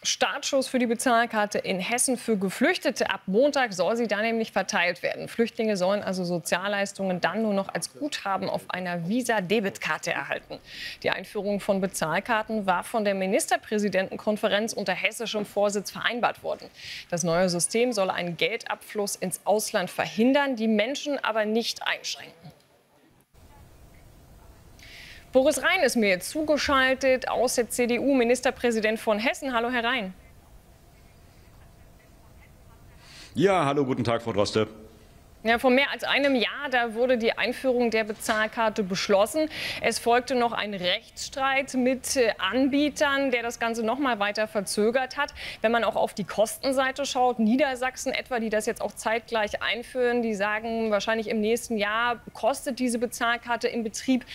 Startschuss für die Bezahlkarte in Hessen für Geflüchtete. Ab Montag soll sie da nämlich verteilt werden. Flüchtlinge sollen also Sozialleistungen dann nur noch als Guthaben auf einer Visa-Debitkarte erhalten. Die Einführung von Bezahlkarten war von der Ministerpräsidentenkonferenz unter hessischem Vorsitz vereinbart worden. Das neue System soll einen Geldabfluss ins Ausland verhindern, die Menschen aber nicht einschränken. Boris Rhein ist mir jetzt zugeschaltet aus der CDU, Ministerpräsident von Hessen. Hallo, Herr Rhein. Ja, hallo, guten Tag, Frau Droste. Ja, vor mehr als einem Jahr, da wurde die Einführung der Bezahlkarte beschlossen. Es folgte noch ein Rechtsstreit mit Anbietern, der das Ganze noch mal weiter verzögert hat. Wenn man auch auf die Kostenseite schaut, Niedersachsen etwa, die das jetzt auch zeitgleich einführen, die sagen, wahrscheinlich im nächsten Jahr kostet diese Bezahlkarte im Betrieb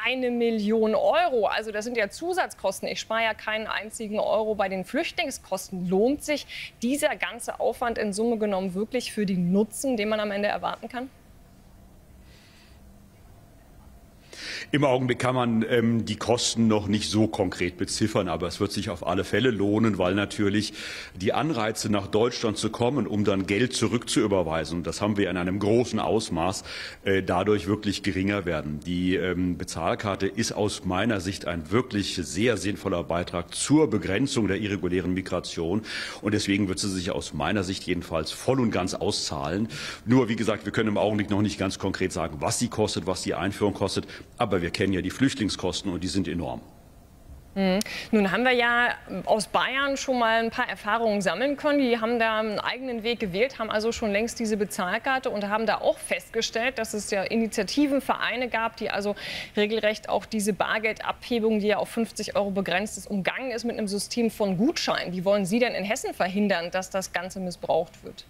1 Million Euro. Also das sind ja Zusatzkosten. Ich spare ja keinen einzigen Euro bei den Flüchtlingskosten. Lohnt sich dieser ganze Aufwand in Summe genommen wirklich für den Nutzen, den man am Ende erwarten kann? Im Augenblick kann man die Kosten noch nicht so konkret beziffern, aber es wird sich auf alle Fälle lohnen, weil natürlich die Anreize, nach Deutschland zu kommen, um dann Geld zurückzuüberweisen, das haben wir in einem großen Ausmaß, dadurch wirklich geringer werden. Die Bezahlkarte ist aus meiner Sicht ein wirklich sehr sinnvoller Beitrag zur Begrenzung der irregulären Migration und deswegen wird sie sich aus meiner Sicht jedenfalls voll und ganz auszahlen. Nur, wie gesagt, wir können im Augenblick noch nicht ganz konkret sagen, was sie kostet, was die Einführung kostet, aber wir kennen ja die Flüchtlingskosten und die sind enorm. Nun haben wir ja aus Bayern schon mal ein paar Erfahrungen sammeln können. Die haben da einen eigenen Weg gewählt, haben also schon längst diese Bezahlkarte und haben da auch festgestellt, dass es ja Initiativen, Vereine gab, die also regelrecht auch diese Bargeldabhebung, die ja auf 50 Euro begrenzt ist, umgangen ist mit einem System von Gutscheinen. Wie wollen Sie denn in Hessen verhindern, dass das Ganze missbraucht wird?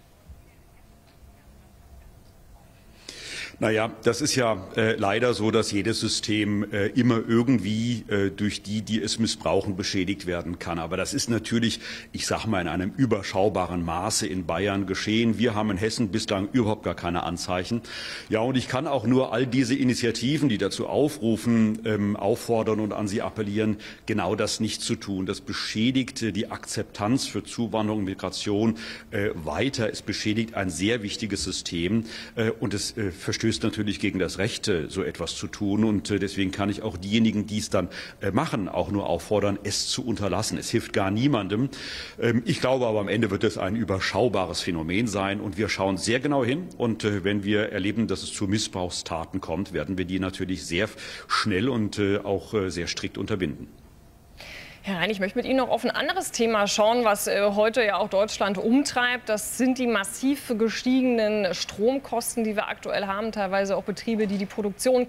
Naja, das ist ja leider so, dass jedes System immer irgendwie durch die es missbrauchen, beschädigt werden kann. Aber das ist natürlich, ich sage mal, in einem überschaubaren Maße in Bayern geschehen. Wir haben in Hessen bislang überhaupt gar keine Anzeichen. Ja, und ich kann auch nur all diese Initiativen, die dazu aufrufen, auffordern und an sie appellieren, genau das nicht zu tun. Das beschädigt die Akzeptanz für Zuwanderung und Migration weiter. Es beschädigt ein sehr wichtiges System und es verstößt natürlich gegen das Recht, so etwas zu tun. Und deswegen kann ich auch diejenigen, die es dann machen, auch nur auffordern, es zu unterlassen. Es hilft gar niemandem. Ich glaube aber, am Ende wird es ein überschaubares Phänomen sein. Und wir schauen sehr genau hin. Und wenn wir erleben, dass es zu Missbrauchstaten kommt, werden wir die natürlich sehr schnell und auch sehr strikt unterbinden. Herr Rhein, ich möchte mit Ihnen noch auf ein anderes Thema schauen, was heute ja auch Deutschland umtreibt. Das sind die massiv gestiegenen Stromkosten, die wir aktuell haben. Teilweise auch Betriebe, die die Produktion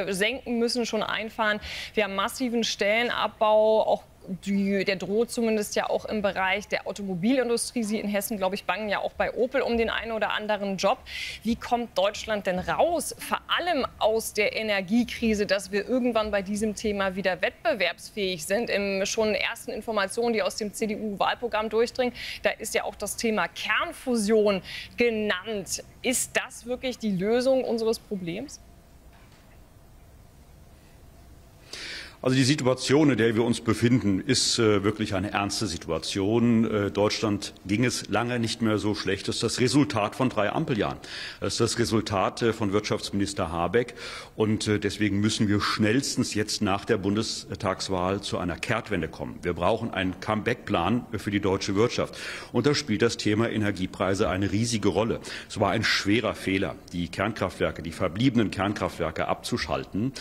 senken müssen, schon einfahren. Wir haben massiven Stellenabbau, auch der droht zumindest ja auch im Bereich der Automobilindustrie. Sie in Hessen, glaube ich, bangen ja auch bei Opel um den einen oder anderen Job. Wie kommt Deutschland denn raus, vor allem aus der Energiekrise, dass wir irgendwann bei diesem Thema wieder wettbewerbsfähig sind? Im schon ersten Informationen, die aus dem CDU-Wahlprogramm durchdringen, da ist ja auch das Thema Kernfusion genannt. Ist das wirklich die Lösung unseres Problems? Also die Situation, in der wir uns befinden, ist wirklich eine ernste Situation. Deutschland ging es lange nicht mehr so schlecht. Das ist das Resultat von 3 Ampeljahren. Das ist das Resultat von Wirtschaftsminister Habeck. Und deswegen müssen wir schnellstens jetzt nach der Bundestagswahl zu einer Kehrtwende kommen. Wir brauchen einen Comeback-Plan für die deutsche Wirtschaft. Und da spielt das Thema Energiepreise eine riesige Rolle. Es war ein schwerer Fehler, die Kernkraftwerke, die verbliebenen Kernkraftwerke abzuschalten.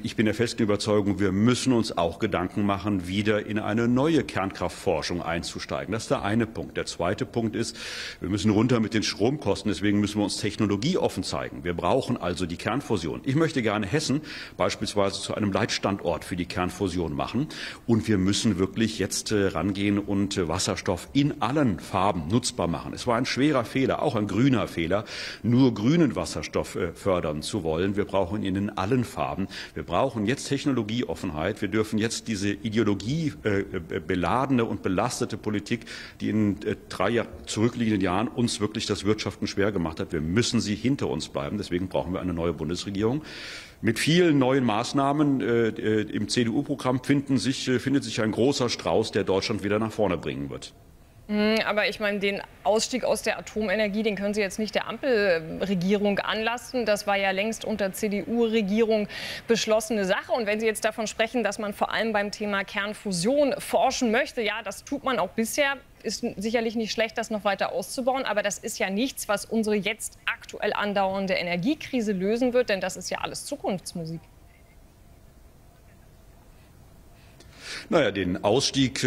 Ich bin der festen Überzeugung, wir müssen uns auch Gedanken machen, wieder in eine neue Kernkraftforschung einzusteigen. Das ist der eine Punkt. Der zweite Punkt ist, wir müssen runter mit den Stromkosten. Deswegen müssen wir uns technologieoffen zeigen. Wir brauchen also die Kernfusion. Ich möchte gerne Hessen beispielsweise zu einem Leitstandort für die Kernfusion machen. Und wir müssen wirklich jetzt rangehen und Wasserstoff in allen Farben nutzbar machen. Es war ein schwerer Fehler, auch ein grüner Fehler, nur grünen Wasserstoff fördern zu wollen. Wir brauchen ihn in allen Farben. Wir brauchen jetzt Technologie Technologieoffenheit. Wir dürfen jetzt diese ideologiebeladene und belastete Politik, die in 3 zurückliegenden Jahren uns wirklich das Wirtschaften schwer gemacht hat, wir müssen sie hinter uns bleiben. Deswegen brauchen wir eine neue Bundesregierung. Mit vielen neuen Maßnahmen im CDU-Programm findet sich ein großer Strauß, der Deutschland wieder nach vorne bringen wird. Aber ich meine, den Ausstieg aus der Atomenergie, den können Sie jetzt nicht der Ampelregierung anlasten. Das war ja längst unter CDU-Regierung beschlossene Sache. Und wenn Sie jetzt davon sprechen, dass man vor allem beim Thema Kernfusion forschen möchte, ja, das tut man auch bisher. Ist sicherlich nicht schlecht, das noch weiter auszubauen. Aber das ist ja nichts, was unsere jetzt aktuell andauernde Energiekrise lösen wird. Denn das ist ja alles Zukunftsmusik. Naja, den Ausstieg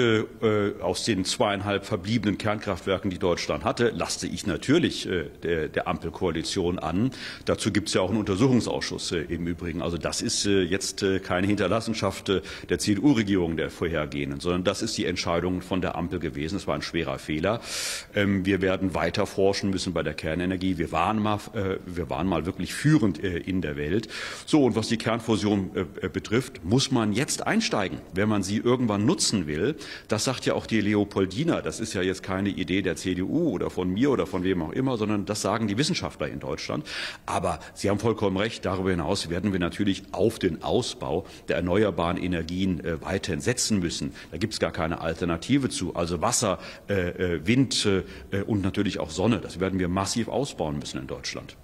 aus den 2,5 verbliebenen Kernkraftwerken, die Deutschland hatte, laste ich natürlich der Ampelkoalition an. Dazu gibt es ja auch einen Untersuchungsausschuss im Übrigen. Also das ist jetzt keine Hinterlassenschaft der CDU-Regierung der vorhergehenden, sondern das ist die Entscheidung von der Ampel gewesen. Es war ein schwerer Fehler. Wir werden weiter forschen müssen bei der Kernenergie. Wir waren mal wirklich führend in der Welt. So, und was die Kernfusion betrifft, muss man jetzt einsteigen, wenn man sie irgendwann nutzen will. Das sagt ja auch die Leopoldina. Das ist ja jetzt keine Idee der CDU oder von mir oder von wem auch immer, sondern das sagen die Wissenschaftler in Deutschland. Aber Sie haben vollkommen recht. Darüber hinaus werden wir natürlich auf den Ausbau der erneuerbaren Energien weiterhin setzen müssen. Da gibt es gar keine Alternative zu. Also Wasser, Wind und natürlich auch Sonne. Das werden wir massiv ausbauen müssen in Deutschland.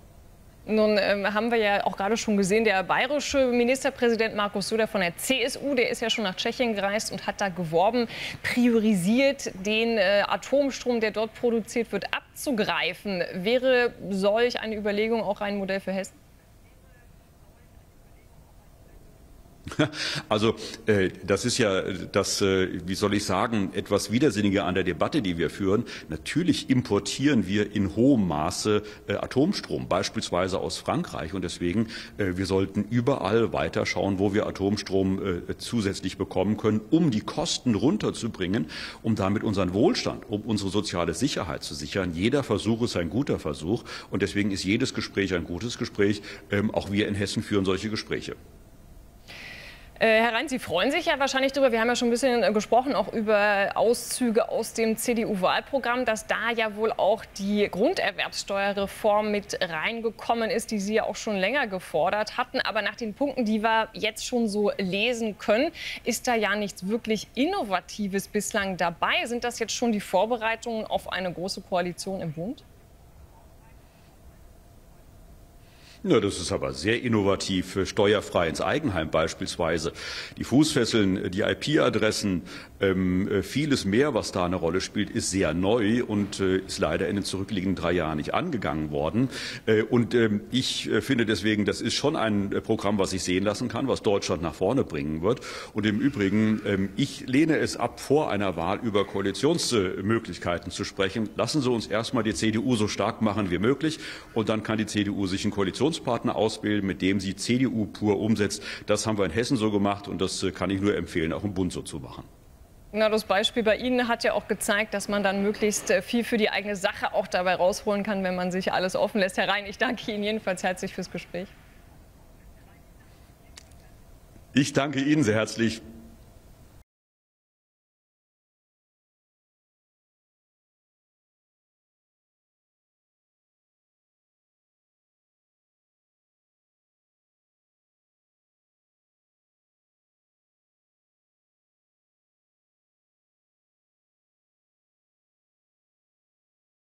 Nun haben wir ja auch gerade schon gesehen, der bayerische Ministerpräsident Markus Söder von der CSU, der ist ja schon nach Tschechien gereist und hat da geworben, priorisiert den Atomstrom, der dort produziert wird, abzugreifen. Wäre solch eine Überlegung auch ein Modell für Hessen? Also das ist ja das, wie soll ich sagen, etwas Widersinnige an der Debatte, die wir führen. Natürlich importieren wir in hohem Maße Atomstrom, beispielsweise aus Frankreich. Und deswegen, wir sollten überall weiter schauen, wo wir Atomstrom zusätzlich bekommen können, um die Kosten runterzubringen, um damit unseren Wohlstand, um unsere soziale Sicherheit zu sichern. Jeder Versuch ist ein guter Versuch. Und deswegen ist jedes Gespräch ein gutes Gespräch. Auch wir in Hessen führen solche Gespräche. Herr Rhein, Sie freuen sich ja wahrscheinlich darüber, wir haben ja schon ein bisschen gesprochen, auch über Auszüge aus dem CDU-Wahlprogramm, dass da ja wohl auch die Grunderwerbssteuerreform mit reingekommen ist, die Sie ja auch schon länger gefordert hatten. Aber nach den Punkten, die wir jetzt schon so lesen können, ist da ja nichts wirklich Innovatives bislang dabei. Sind das jetzt schon die Vorbereitungen auf eine große Koalition im Bund? Ja, das ist aber sehr innovativ, steuerfrei ins Eigenheim beispielsweise. Die Fußfesseln, die IP-Adressen, vieles mehr, was da eine Rolle spielt, ist sehr neu und ist leider in den zurückliegenden 3 Jahren nicht angegangen worden. Ich finde deswegen, das ist schon ein Programm, was sich sehen lassen kann, was Deutschland nach vorne bringen wird. Und im Übrigen, ich lehne es ab, vor einer Wahl über Koalitionsmöglichkeiten zu sprechen. Lassen Sie uns erstmal die CDU so stark machen wie möglich und dann kann die CDU sich einen Koalitionspartner ausbilden, mit dem sie CDU pur umsetzt. Das haben wir in Hessen so gemacht und das kann ich nur empfehlen, auch im Bund so zu machen. Na, das Beispiel bei Ihnen hat ja auch gezeigt, dass man dann möglichst viel für die eigene Sache auch dabei rausholen kann, wenn man sich alles offen lässt. Herr Rhein, ich danke Ihnen jedenfalls herzlich fürs Gespräch. Ich danke Ihnen sehr herzlich.